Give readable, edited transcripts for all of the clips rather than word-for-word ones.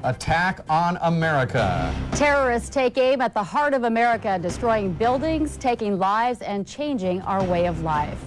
Attack on America. Terrorists take aim at the heart of America, destroying buildings, taking lives, and changing our way of life.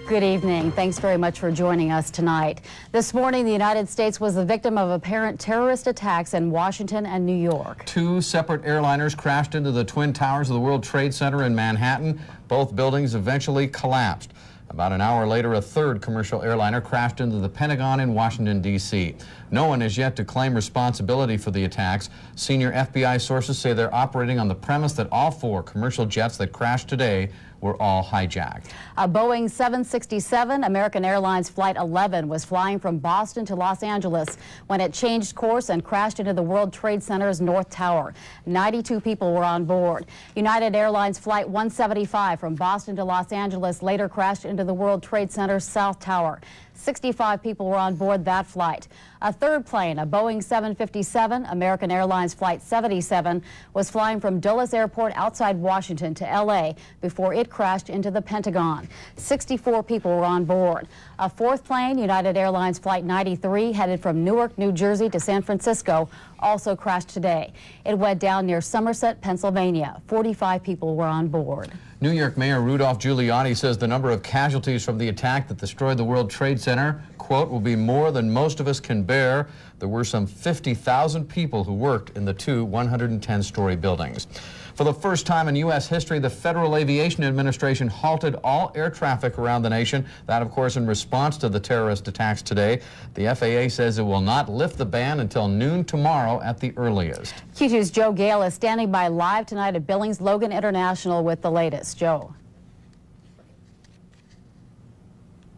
Good evening. Thanks very much for joining us tonight. This morning, the United States was the victim of apparent terrorist attacks in Washington and New York. Two separate airliners crashed into the Twin Towers of the World Trade Center in Manhattan. Both buildings eventually collapsed. About an hour later, a third commercial airliner crashed into the Pentagon in Washington, D.C. No one is yet to claim responsibility for the attacks. Senior FBI sources say they're operating on the premise that all four commercial jets that crashed today were all hijacked. A Boeing 767 American Airlines Flight 11 was flying from Boston to Los Angeles when it changed course and crashed into the World Trade Center's North Tower. 92 people were on board. United Airlines Flight 175 from Boston to Los Angeles later crashed into the World Trade Center's South Tower. 65 people were on board that flight. A third plane, a Boeing 757 American Airlines Flight 77, was flying from Dulles Airport outside Washington to L.A. before it crashed into the Pentagon. 64 people were on board. A fourth plane, United Airlines Flight 93, headed from Newark, New Jersey to San Francisco, also crashed today. It went down near Somerset, Pennsylvania. 45 people were on board. New York Mayor Rudolph Giuliani says the number of casualties from the attack that destroyed the World Trade Center, quote, will be more than most of us can bear. There were some 50,000 people who worked in the two 110-story buildings. For the first time in U.S. history, the Federal Aviation Administration halted all air traffic around the nation. That, of course, in response to the terrorist attacks today. The FAA says it will not lift the ban until noon tomorrow at the earliest. Q2's Joe Gale is standing by live tonight at Billings Logan International with the latest. Joe.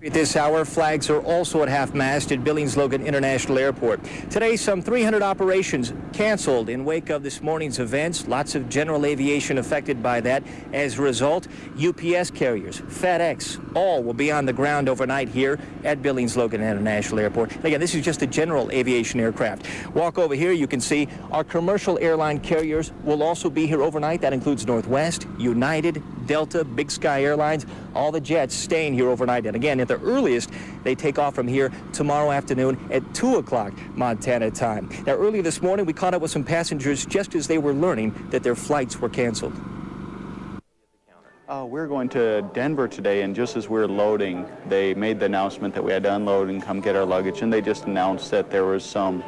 At this hour, flags are also at half-mast at Billings Logan International Airport. Today, some 300 operations canceled in wake of this morning's events. Lots of general aviation affected by that. As a result, UPS carriers, FedEx, all will be on the ground overnight here at Billings Logan International Airport. Again, this is just a general aviation aircraft. Walk over here, you can see our commercial airline carriers will also be here overnight. That includes Northwest, United, Delta, Big Sky Airlines, all the jets staying here overnight. And again, at the earliest, they take off from here tomorrow afternoon at 2 o'clock Montana time. Now, early this morning, we caught up with some passengers just as they were learning that their flights were canceled. We're going to Denver today, and just as we're loading, they made the announcement that we had to unload and come get our luggage, and they just announced that there was some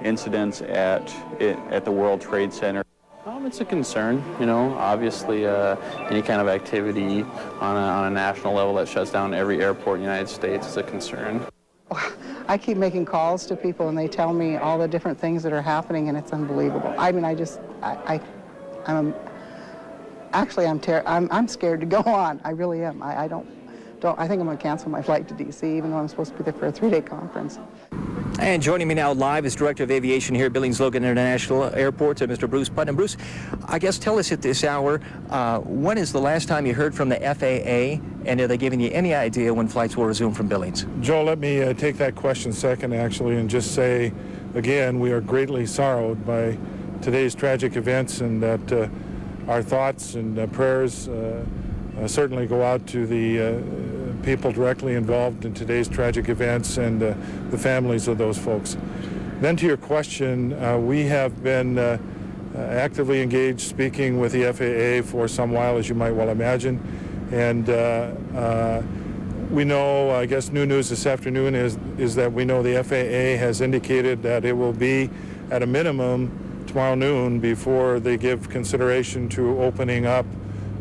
incidents at the World Trade Center. It's a concern, you know. Obviously, any kind of activity on a national level that shuts down every airport in the United States is a concern. I keep making calls to people, and they tell me all the different things that are happening, and it's unbelievable. I mean, I'm scared to go on. I really am. I think I'm going to cancel my flight to D.C., even though I'm supposed to be there for a 3-day conference. And joining me now live is Director of Aviation here at Billings Logan International Airport, Mr. Bruce Putnam. Bruce, I guess tell us at this hour, when is the last time you heard from the FAA, and are they giving you any idea when flights will resume from Billings? Joe, let me take that question second, actually, and just say, again, we are greatly sorrowed by today's tragic events, and that our thoughts and prayers certainly go out to the people directly involved in today's tragic events and the families of those folks. Then to your question, we have been actively engaged speaking with the FAA for some while, as you might well imagine, and we know, I guess new news this afternoon is that we know the FAA has indicated that it will be at a minimum tomorrow noon before they give consideration to opening up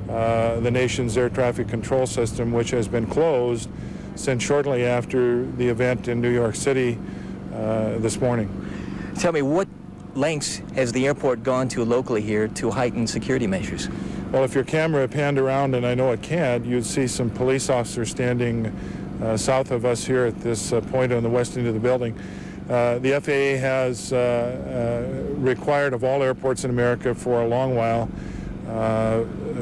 the nation's air traffic control system, which has been closed since shortly after the event in New York City this morning. Tell me, what lengths has the airport gone to locally here to heighten security measures? Well, if your camera panned around, and I know it can't, you'd see some police officers standing south of us here at this point on the west end of the building. The FAA has required of all airports in America for a long while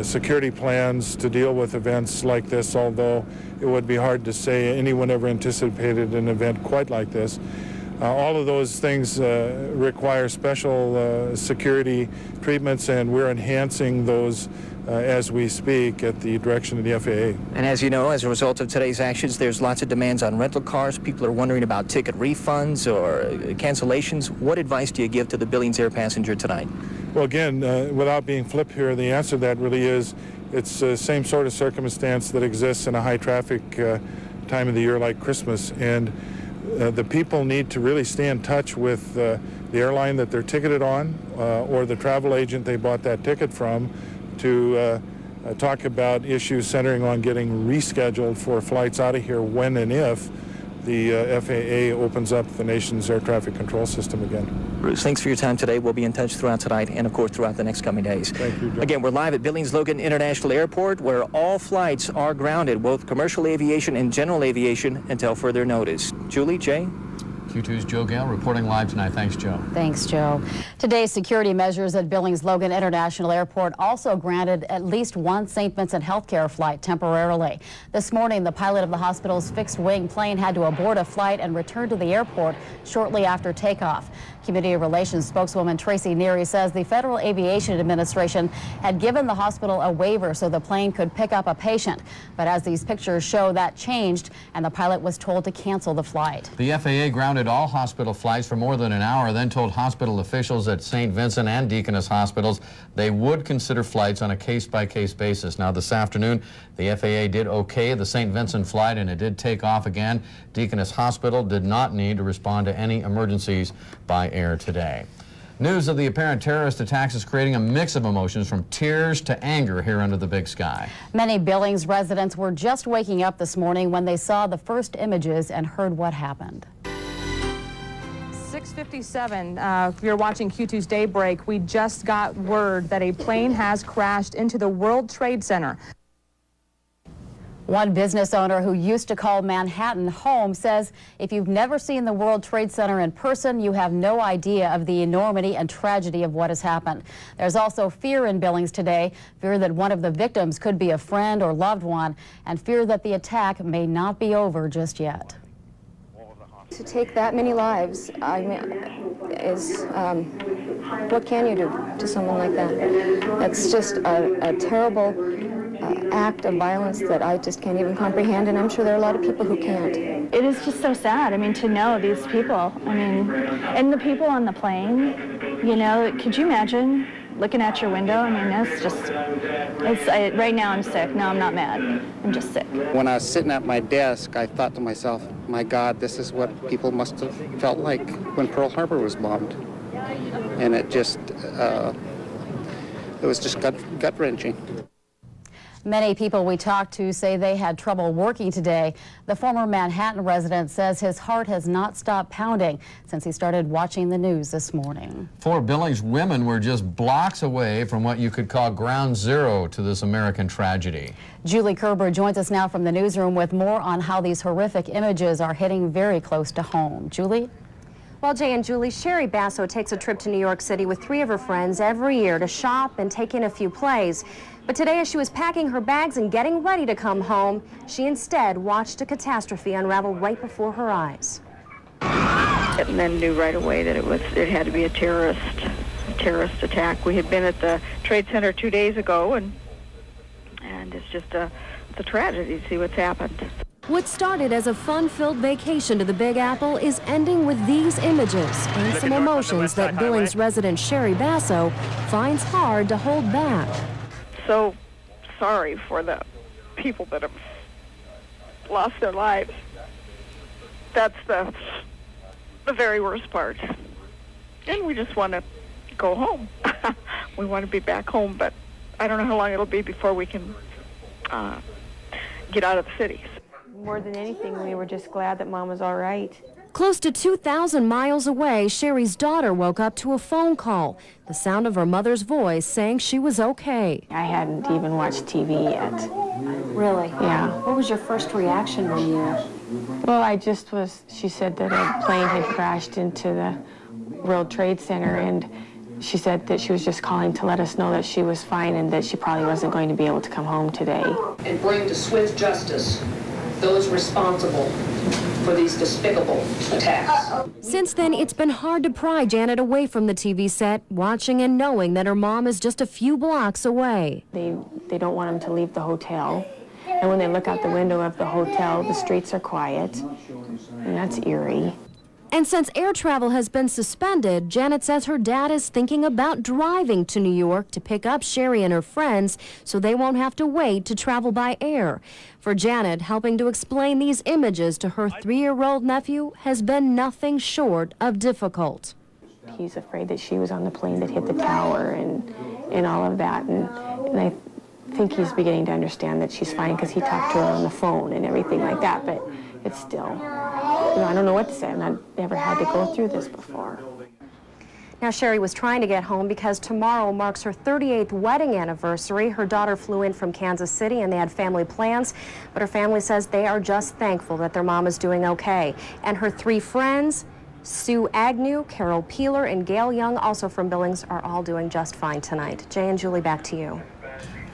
security plans to deal with events like this, although it would be hard to say anyone ever anticipated an event quite like this. All of those things require special security treatments, and we're enhancing those as we speak at the direction of the FAA. And as you know, as a result of today's actions, there's lots of demands on rental cars. People are wondering about ticket refunds or cancellations. What advice do you give to the Billings Air passenger tonight? Well, again, without being flip here, the answer to that really is it's the same sort of circumstance that exists in a high traffic time of the year like Christmas. And the people need to really stay in touch with the airline that they're ticketed on or the travel agent they bought that ticket from to talk about issues centering on getting rescheduled for flights out of here when and if the FAA opens up the nation's air traffic control system again. Bruce, thanks for your time today. We'll be in touch throughout tonight and, of course, throughout the next coming days. Thank you, John. Again, we're live at Billings Logan International Airport, where all flights are grounded, both commercial aviation and general aviation, until further notice. Julie, Jay? Q2's Joe Gale reporting live tonight. Thanks, Joe. Thanks, Joe. Today's security measures at Billings Logan International Airport also granted at least one St. Vincent healthcare flight temporarily. This morning, the pilot of the hospital's fixed-wing plane had to abort a flight and return to the airport shortly after takeoff. Community Relations spokeswoman Tracy Neary says the Federal Aviation Administration had given the hospital a waiver so the plane could pick up a patient. But as these pictures show, that changed, and the pilot was told to cancel the flight. The FAA grounded all hospital flights for more than an hour, then told hospital officials at St. Vincent and Deaconess hospitals they would consider flights on a case-by-case basis. Now, this afternoon, the FAA did okay the St. Vincent flight, and it did take off again. Deaconess Hospital did not need to respond to any emergencies by air today. News of the apparent terrorist attacks is creating a mix of emotions from tears to anger here under the big sky. Many Billings residents were just waking up this morning when they saw the first images and heard what happened. 6:57, if you're watching Q2's Daybreak, we just got word that a plane has crashed into the World Trade Center. One business owner who used to call Manhattan home says if you've never seen the World Trade Center in person, you have no idea of the enormity and tragedy of what has happened. There's also fear in Billings today, fear that one of the victims could be a friend or loved one, and fear that the attack may not be over just yet. To take that many lives, I mean, is what can you do to someone like that? It's just a terrible act of violence that I just can't even comprehend, and I'm sure there are a lot of people who can't. It is just so sad. I mean, to know these people, I mean, and the people on the plane, you know, could you imagine looking at your window? I mean, that's just, right now I'm sick. No, I'm not mad. I'm just sick. When I was sitting at my desk, I thought to myself, my God, this is what people must have felt like when Pearl Harbor was bombed. And it just, it was just gut-wrenching. Many people we talked to say they had trouble working today. The former Manhattan resident says his heart has not stopped pounding since he started watching the news this morning. 4 Billings women were just blocks away from what you could call ground zero to this American tragedy. Julie Kerber joins us now from the newsroom with more on how these horrific images are hitting very close to home. Julie? Well, Jay and Julie, Sherry Basso takes a trip to New York City with 3 of her friends every year to shop and take in a few plays. But today, as she was packing her bags and getting ready to come home, she instead watched a catastrophe unravel right before her eyes. And then knew right away that it had to be a terrorist attack. We had been at the Trade Center 2 days ago, and it's just it's a tragedy to see what's happened. What started as a fun-filled vacation to the Big Apple is ending with these images and some emotions that Billings resident Sherry Basso finds hard to hold back. So sorry for the people that have lost their lives. That's the very worst part. And we just want to go home. We want to be back home, but I don't know how long it'll be before we can get out of the city. More than anything, we were just glad that Mom was all right. Close to 2,000 miles away, Sherry's daughter woke up to a phone call. The sound of her mother's voice saying she was okay. I hadn't even watched TV yet. Really? Yeah. What was your first reaction when you... Well, I just was, she said that a plane had crashed into the World Trade Center, and she said that she was just calling to let us know that she was fine and that she probably wasn't going to be able to come home today. And bring to swift justice those responsible for these despicable attacks. Since then, it's been hard to pry Janet away from the TV set, watching and knowing that her mom is just a few blocks away. They don't want him to leave the hotel. And when they look out the window of the hotel, the streets are quiet. And that's eerie. And since air travel has been suspended, Janet says her dad is thinking about driving to New York to pick up Sherry and her friends so they won't have to wait to travel by air. For Janet, helping to explain these images to her 3-year-old nephew has been nothing short of difficult. He's afraid that she was on the plane that hit the tower and all of that. And I think he's beginning to understand that she's fine because he talked to her on the phone and everything like that. But it's still, I don't know what to say. I've never had to go through this before. Now, Sherry was trying to get home because tomorrow marks her 38th wedding anniversary. Her daughter flew in from Kansas City and they had family plans, but her family says they are just thankful that their mom is doing okay. And her 3 friends, Sue Agnew, Carol Peeler, and Gail Young, also from Billings, are all doing just fine tonight. Jay and Julie, back to you.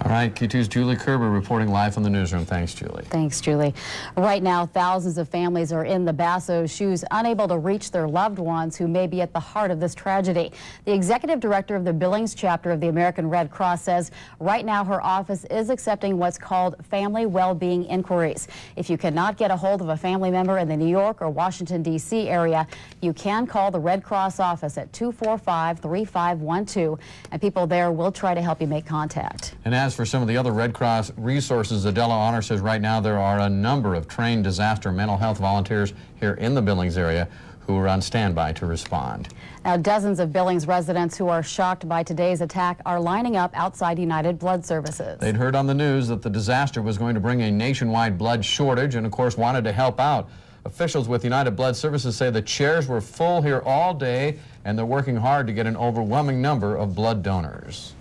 All right, Q2's Julie Kerber reporting live from the newsroom. Thanks, Julie. Thanks, Julie. Right now, thousands of families are in the Basso's shoes, unable to reach their loved ones who may be at the heart of this tragedy. The executive director of the Billings chapter of the American Red Cross says right now her office is accepting what's called family well-being inquiries. If you cannot get a hold of a family member in the New York or Washington, D.C. area, you can call the Red Cross office at 245-3512, and people there will try to help you make contact. And as for some of the other Red Cross resources, Adela Honor says right now there are a number of trained disaster mental health volunteers here in the Billings area who are on standby to respond. Now, dozens of Billings residents who are shocked by today's attack are lining up outside United Blood Services. They'd heard on the news that the disaster was going to bring a nationwide blood shortage and, of course, wanted to help out. Officials with United Blood Services say the chairs were full here all day, and they're working hard to get an overwhelming number of blood donors.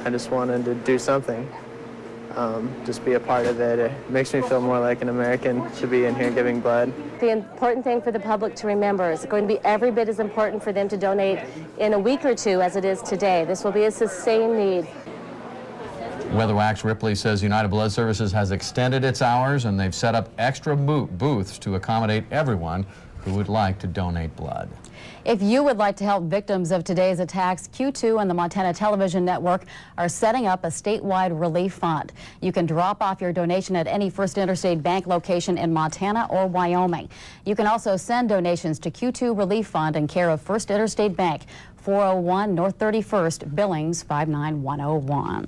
I just wanted to do something, just be a part of it. It makes me feel more like an American to be in here giving blood. The important thing for the public to remember is going to be every bit as important for them to donate in a week or two as it is today. This will be a sustained need. Weatherwax Ripley says United Blood Services has extended its hours and they've set up extra booths to accommodate everyone who would like to donate blood. If you would like to help victims of today's attacks, Q2 and the Montana Television Network are setting up a statewide relief fund. You can drop off your donation at any First Interstate Bank location in Montana or Wyoming. You can also send donations to Q2 Relief Fund in care of First Interstate Bank, 401 North 31st, Billings 59101.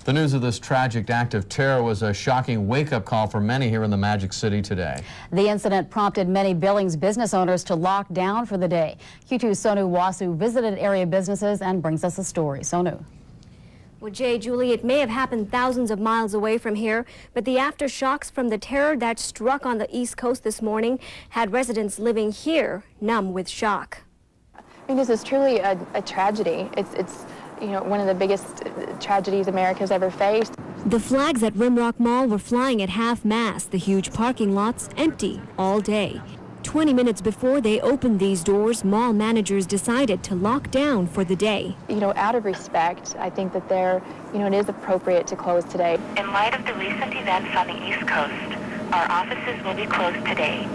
The news of this tragic act of terror was a shocking wake-up call for many here in the Magic City today. The incident prompted many Billings business owners to lock down for the day. Q2's Sonu Wasu visited area businesses and brings us a story. Sonu. Well, Jay, Julie, it may have happened thousands of miles away from here, but the aftershocks from the terror that struck on the East Coast this morning had residents living here numb with shock. I mean, this is truly a tragedy. It's you know, one of the biggest tragedies America's ever faced. The flags at Rimrock Mall were flying at half-mast, the huge parking lots empty all day. 20 minutes before they opened these doors, mall managers decided to lock down for the day. You know, out of respect, I think that it is appropriate to close today. In light of the recent events on the East Coast, our offices will be closed today.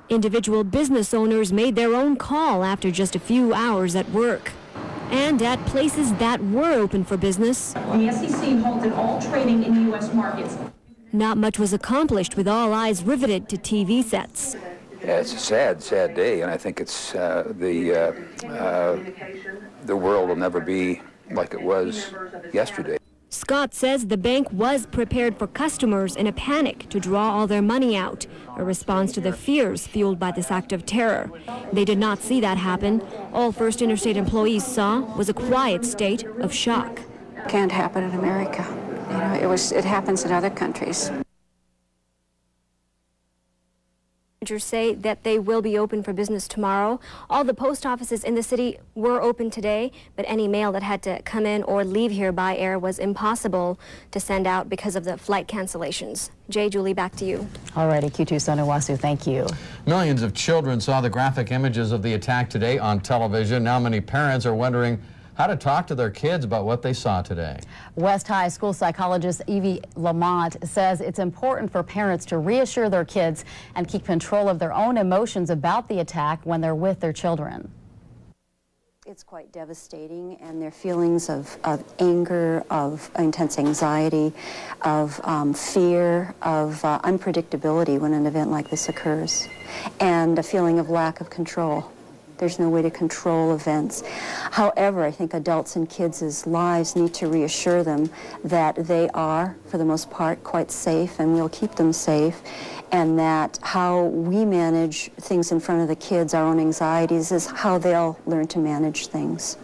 Individual business owners made their own call after just a few hours at work. And at places that were open for business, The SEC halted all trading in U.S. markets. not much was accomplished with all eyes riveted to TV sets. Yeah, it's a sad day, and I think it's the world will never be like it was yesterday. Scott says the bank was prepared for customers in a panic to draw all their money out, a response to the fears fueled by this act of terror. They did not see that happen. All First Interstate employees saw was a quiet state of shock. Can't happen in America. You know, it happens in other countries. Managers say that they will be open for business tomorrow. All the post offices in the city were open today, but any mail that had to come in or leave here by air was impossible to send out because of the flight cancellations. Jay, Julie, back to you. All righty, Q2 Sonu Wasu, thank you. Millions of children saw the graphic images of the attack today on television. Now many parents are wondering how to talk to their kids about what they saw today. West High school psychologist Evie Lamont says it's important for parents to reassure their kids and keep control of their own emotions about the attack when they're with their children. It's quite devastating, and their feelings of anger, of intense anxiety, of fear, of unpredictability when an event like this occurs, and a feeling of lack of control. There's no way to control events. However, I think adults and kids' lives need to reassure them that they are, for the most part, quite safe, and we'll keep them safe, and that how we manage things in front of the kids, our own anxieties, is how they'll learn to manage things.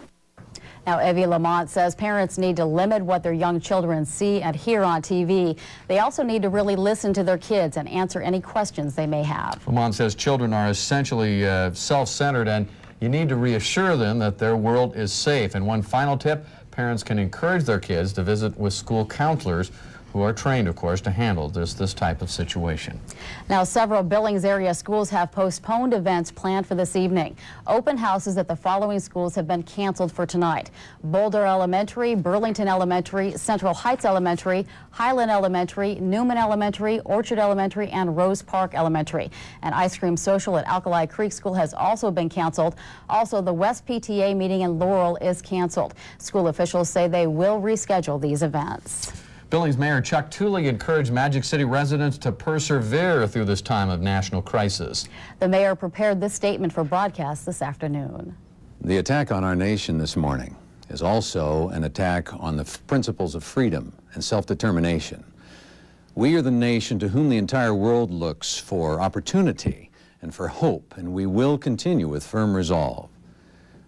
Now, Evie Lamont says parents need to limit what their young children see and hear on TV. They also need to really listen to their kids and answer any questions they may have. Lamont says children are essentially self-centered, and you need to reassure them that their world is safe. And one final tip, parents can encourage their kids to visit with school counselors who are trained, of course, to handle this type of situation. Now, several Billings area schools have postponed events planned for this evening. Open houses at the following schools have been canceled for tonight: Boulder Elementary, Burlington Elementary, Central Heights Elementary, Highland Elementary, Newman Elementary, Orchard Elementary, and Rose Park Elementary. An ice cream social at Alkali Creek School has also been canceled. Also, the West PTA meeting in Laurel is canceled. School officials say they will reschedule these events. Billings Mayor Chuck Tooley encouraged Magic City residents to persevere through this time of national crisis. The mayor prepared this statement for broadcast this afternoon. The attack on our nation this morning is also an attack on the principles of freedom and self-determination. We are the nation to whom the entire world looks for opportunity and for hope, and we will continue with firm resolve.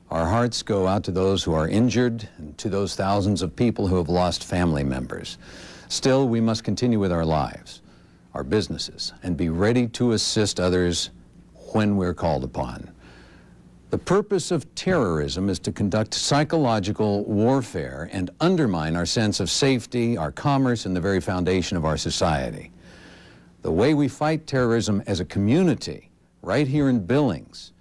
Our hearts go out to those who are injured and to those thousands of people who have lost family members. Still, we must continue with our lives, our businesses, and be ready to assist others when we're called upon. The purpose of terrorism is to conduct psychological warfare and undermine our sense of safety, our commerce, and the very foundation of our society. The way we fight terrorism as a community, right here in Billings,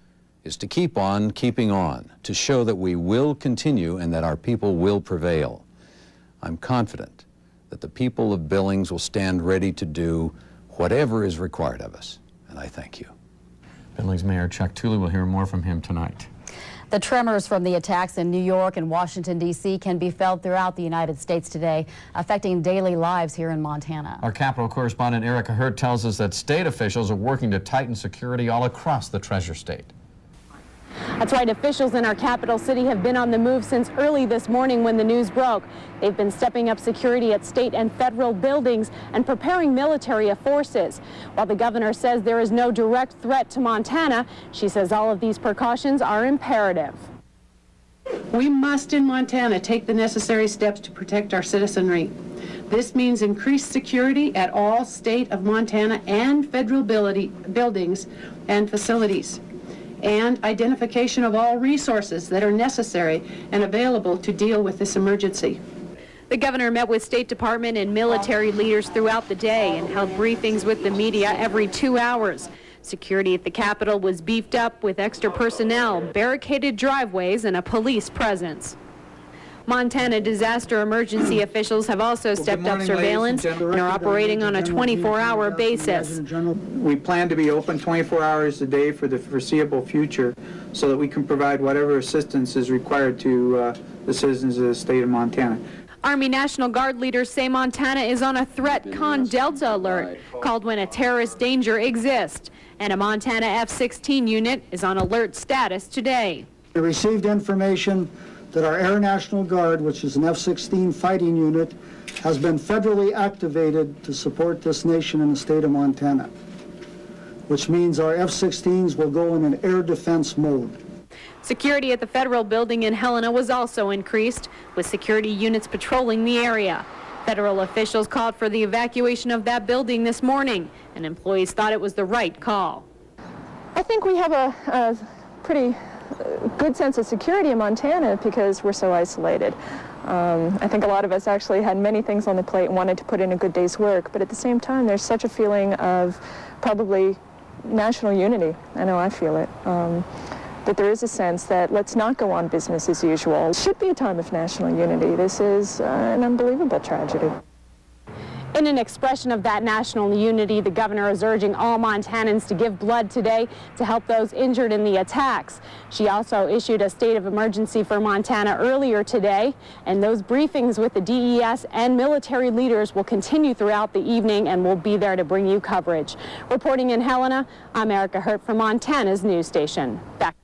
is to keep on keeping on, to show that we will continue and that our people will prevail. I'm confident that the people of Billings will stand ready to do whatever is required of us, and I thank you. Billings Mayor Chuck Tooley, will hear more from him tonight. The tremors from the attacks in New York and Washington, D.C. can be felt throughout the United States today, affecting daily lives here in Montana. Our Capitol correspondent Erica Hurt tells us that state officials are working to tighten security all across the Treasure State. That's right. Officials in our capital city have been on the move since early this morning when the news broke. They've been stepping up security at state and federal buildings and preparing military forces. While the governor says there is no direct threat to Montana, she says all of these precautions are imperative. We must in Montana take the necessary steps to protect our citizenry. This means increased security at all state of Montana and federal buildings and facilities, and identification of all resources that are necessary and available to deal with this emergency. The governor met with State Department and military leaders throughout the day and held briefings with the media every 2 hours. Security at the Capitol was beefed up with extra personnel, barricaded driveways, and a police presence. Montana disaster emergency officials have also stepped up surveillance and are operating on a 24-hour basis. We plan to be open 24 hours a day for the foreseeable future so that we can provide whatever assistance is required to the citizens of the state of Montana. Army National Guard leaders say Montana is on a threat Con Delta alert, called when a terrorist danger exists, and a Montana F-16 unit is on alert status today. We received information that our Air National Guard, which is an F-16 fighting unit, has been federally activated to support this nation in the state of Montana, which means our F-16s will go in an air defense mode. Security at the federal building in Helena was also increased, with security units patrolling the area. Federal officials called for the evacuation of that building this morning, and employees thought it was the right call. I think we have a pretty good sense of security in Montana because we're so isolated. I think a lot of us actually had many things on the plate and wanted to put in a good day's work, but at the same time there's such a feeling of probably national unity. I know I feel it. that there is a sense that let's not go on business as usual. It should be a time of national unity. This is an unbelievable tragedy. In an expression of that national unity, the governor is urging all Montanans to give blood today to help those injured in the attacks. She also issued a state of emergency for Montana earlier today, and those briefings with the DES and military leaders will continue throughout the evening, and we'll be there to bring you coverage. Reporting in Helena, I'm Erica Hurt for Montana's news station. Back.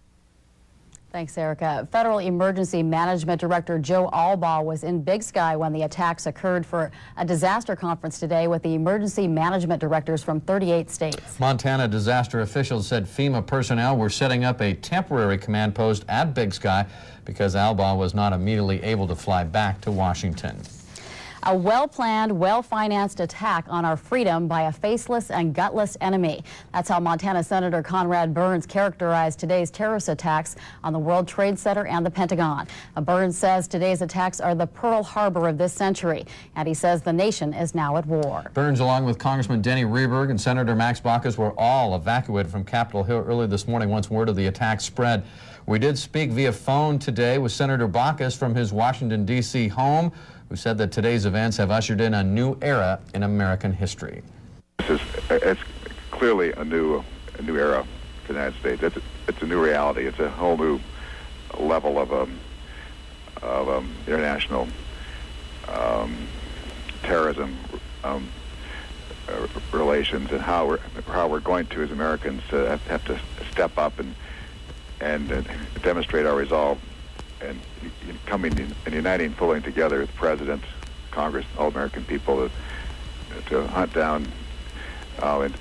Thanks, Erica. Federal Emergency Management Director Joe Albaugh was in Big Sky when the attacks occurred for a disaster conference today with the emergency management directors from 38 states. Montana disaster officials said FEMA personnel were setting up a temporary command post at Big Sky because Albaugh was not immediately able to fly back to Washington. A well-planned, well-financed attack on our freedom by a faceless and gutless enemy. That's how Montana Senator Conrad Burns characterized today's terrorist attacks on the World Trade Center and the Pentagon. Burns says today's attacks are the Pearl Harbor of this century, and he says the nation is now at war. Burns, along with Congressman Denny Rehberg and Senator Max Baucus, were all evacuated from Capitol Hill early this morning once word of the attack spread. We did speak via phone today with Senator Baucus from his Washington, D.C. home, who said that today's events have ushered in a new era in American history. It's clearly a new era for the United States. It's a new reality. It's a whole new level of international terrorism relations, and how we're going to, as Americans, have to step up and demonstrate our resolve and coming and uniting, pulling together the President, Congress, all American people to hunt down and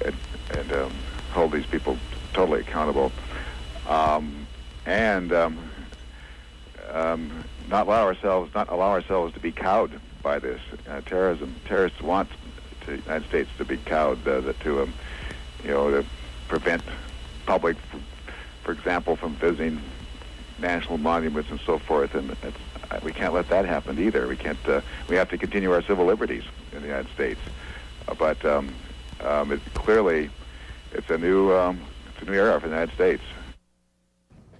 hold these people totally accountable, and not allow ourselves to be cowed by this terrorism. Terrorists want the United States to be cowed, to prevent public, for example, from visiting national monuments and so forth, and we can't let that happen either. We can't. We have to continue our civil liberties in the United States, but clearly, it's a new era for the United States.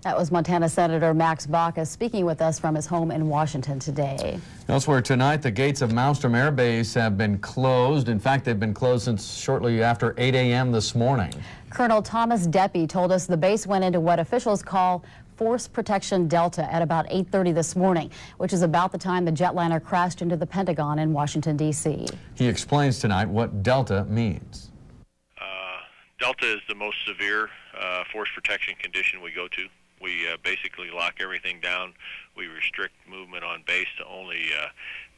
That was Montana Senator Max Baucus speaking with us from his home in Washington today. Elsewhere tonight, the gates of Malmstrom Air Base have been closed. In fact, they've been closed since shortly after 8 a.m. this morning. Colonel Thomas Deppy told us the base went into what officials call Force Protection Delta at about 8:30 this morning, which is about the time the jetliner crashed into the Pentagon in Washington, D.C. He explains tonight what Delta means. Delta is the most severe force protection condition we go to. We basically lock everything down. We restrict movement on base to only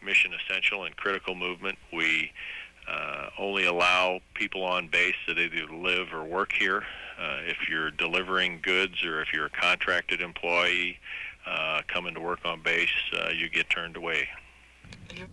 mission essential and critical movement. We only allow people on base that either live or work here. If you're delivering goods or if you're a contracted employee coming to work on base, you get turned away.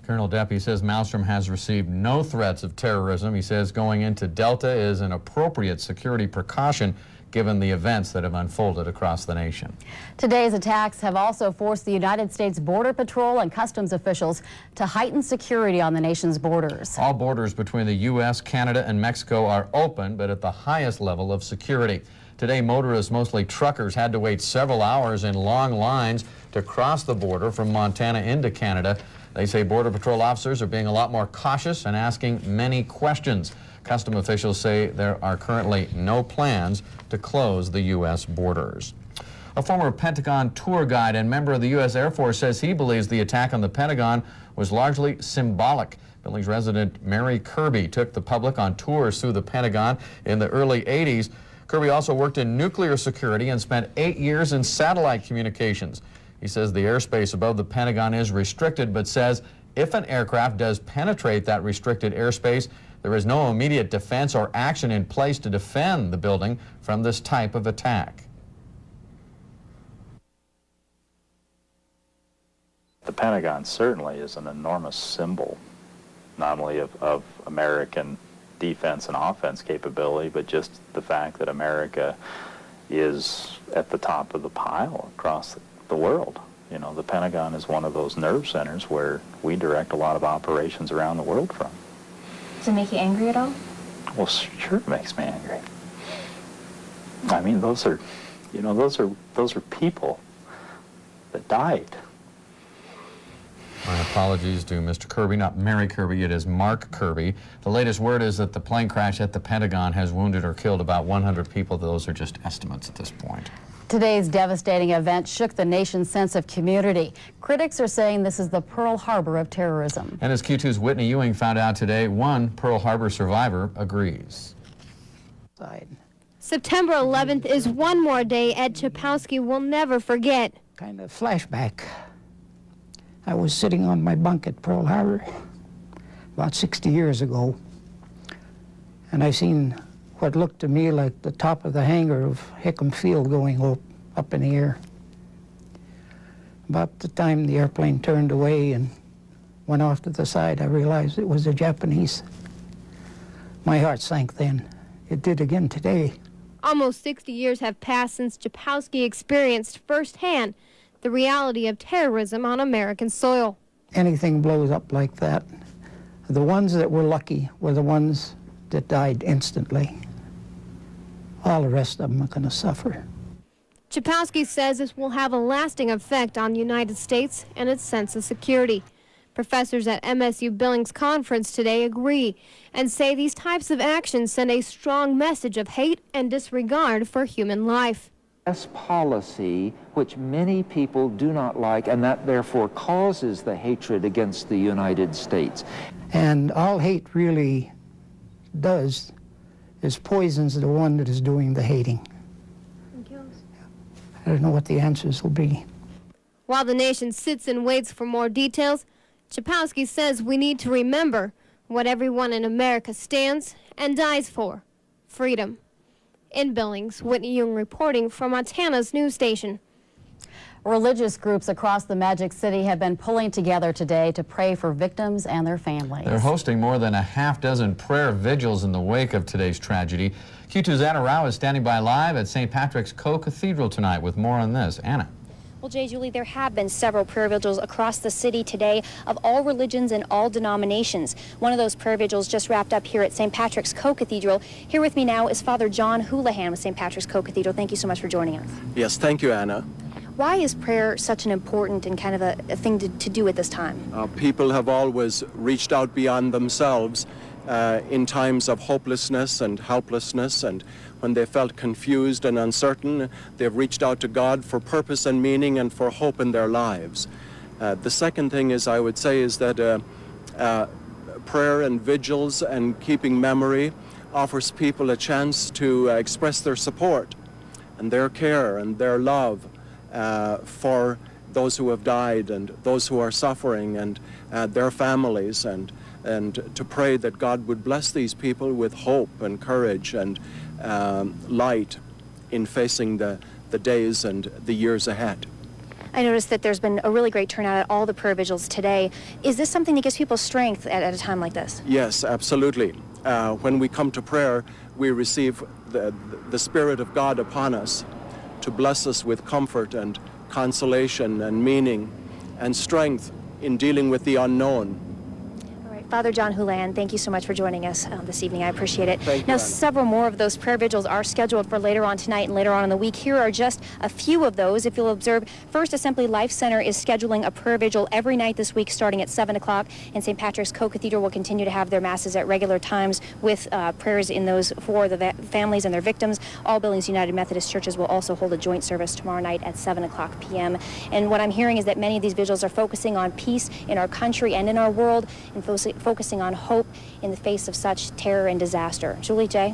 Colonel Deppy says Malmstrom has received no threats of terrorism. He says going into Delta is an appropriate security precaution given the events that have unfolded across the nation. Today's attacks have also forced the United States Border Patrol and Customs officials to heighten security on the nation's borders. All borders between the U.S., Canada, and Mexico are open, but at the highest level of security. Today, motorists, mostly truckers, had to wait several hours in long lines to cross the border from Montana into Canada. They say Border Patrol officers are being a lot more cautious and asking many questions. Custom officials say there are currently no plans to close the U.S. borders. A former Pentagon tour guide and member of the U.S. Air Force says he believes the attack on the Pentagon was largely symbolic. Billings resident Mary Kirby took the public on tours through the Pentagon in the early 80s. Kirby also worked in nuclear security and spent 8 years in satellite communications. He says the airspace above the Pentagon is restricted, but says if an aircraft does penetrate that restricted airspace, there is no immediate defense or action in place to defend the building from this type of attack. The Pentagon certainly is an enormous symbol, not only of American defense and offense capability, but just the fact that America is at the top of the pile across the world. You know, the Pentagon is one of those nerve centers where we direct a lot of operations around the world from. Does it make you angry at all? Well, sure it makes me angry. I mean, those are You know, those are people that died. My apologies to Mr. Kirby, not Mary Kirby, it is Mark Kirby. The latest word is that the plane crash at the Pentagon has wounded or killed about 100 people. Those are just estimates at this point. Today's devastating event shook the nation's sense of community. Critics are saying this is the Pearl Harbor of terrorism. And as Q2's Whitney Ewing found out today, one Pearl Harbor survivor agrees. September 11th is one more day Ed Chapowski will never forget. Kind of flashback. I was sitting on my bunk at Pearl Harbor about 60 years ago, and I seen what looked to me like the top of the hangar of Hickam Field going up in the air. About the time the airplane turned away and went off to the side, I realized it was the Japanese. My heart sank then. It did again today. Almost 60 years have passed since Chapowski experienced firsthand the reality of terrorism on American soil. Anything blows up like that. The ones that were lucky were the ones that died instantly. All the rest of them are going to suffer. Chapowski says this will have a lasting effect on the United States and its sense of security. Professors at MSU Billings Conference today agree and say these types of actions send a strong message of hate and disregard for human life. Policy which many people do not like, and that therefore causes the hatred against the United States. And all hate really does is poisons the one that is doing the hating. I don't know what the answers will be. While the nation sits and waits for more details, Chapowski says we need to remember what everyone in America stands and dies for: freedom. In Billings, Whitney Ewing reporting from Montana's news station. Religious groups across the Magic City have been pulling together today to pray for victims and their families. They're hosting more than a half-dozen prayer vigils in the wake of today's tragedy. Q2's Anna Rao is standing by live at St. Patrick's Co-Cathedral tonight with more on this. Anna. Well, Jay, Julie, there have been several prayer vigils across the city today of all religions and all denominations. One of those prayer vigils just wrapped up here at St. Patrick's Co-Cathedral. Here with me now is Father John Houlihan with St. Patrick's Co-Cathedral. Thank you so much for joining us. Yes, thank you, Anna. Why is prayer such an important and kind of a thing to do at this time? People have always reached out beyond themselves in times of hopelessness and helplessness, and when they felt confused and uncertain, they've reached out to God for purpose and meaning and for hope in their lives. The second thing is, I would say, is that prayer and vigils and keeping memory offers people a chance to express their support and their care and their love for those who have died and those who are suffering and their families, and to pray that God would bless these people with hope and courage and light in facing the days and the years ahead. I noticed that there's been a really great turnout at all the prayer vigils today. Is this something that gives people strength at a time like this? Yes, absolutely. When we come to prayer, we receive the Spirit of God upon us to bless us with comfort and consolation and meaning and strength in dealing with the unknown. Father John Houlihan, thank you so much for joining us this evening. I appreciate it. Thank you, now, Anna. several more of those prayer vigils are scheduled for later on tonight and later on in the week. Here are just a few of those. If you'll observe, First Assembly Life Center is scheduling a prayer vigil every night this week starting at 7 o'clock, and St. Patrick's Co-Cathedral will continue to have their masses at regular times with prayers in those for the families and their victims. All Billings United Methodist churches will also hold a joint service tomorrow night at 7 o'clock p.m. And what I'm hearing is that many of these vigils are focusing on peace in our country and in our world, and focusing on hope in the face of such terror and disaster. Julie J.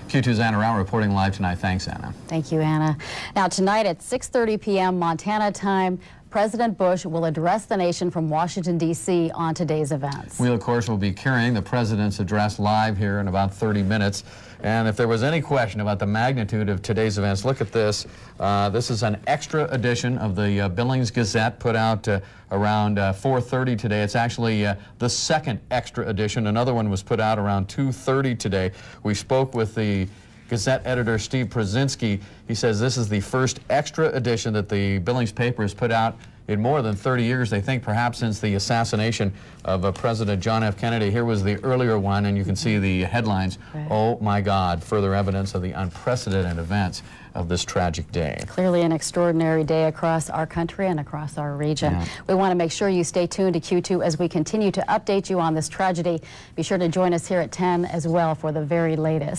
Q2's Anna Rao reporting live tonight. Thanks, Anna. Thank you, Anna. Now, tonight at 6:30 p.m. Montana time, President Bush will address the nation from Washington, D.C. on today's events. We, of course, will be carrying the president's address live here in about 30 minutes. And if there was any question about the magnitude of today's events, look at this. This is an extra edition of the Billings Gazette put out around 4:30 today. It's actually the second extra edition. Another one was put out around 2:30 today. We spoke with the Gazette editor Steve Przinski. He says this is the first extra edition that the Billings paper has put out in more than 30 years, they think perhaps since the assassination of President John F. Kennedy. Here was the earlier one, and you can see the headlines. Right. Oh my God, further evidence of the unprecedented events of this tragic day. Clearly an extraordinary day across our country and across our region. Yeah. We want to make sure you stay tuned to Q2 as we continue to update you on this tragedy. Be sure to join us here at 10 as well for the very latest.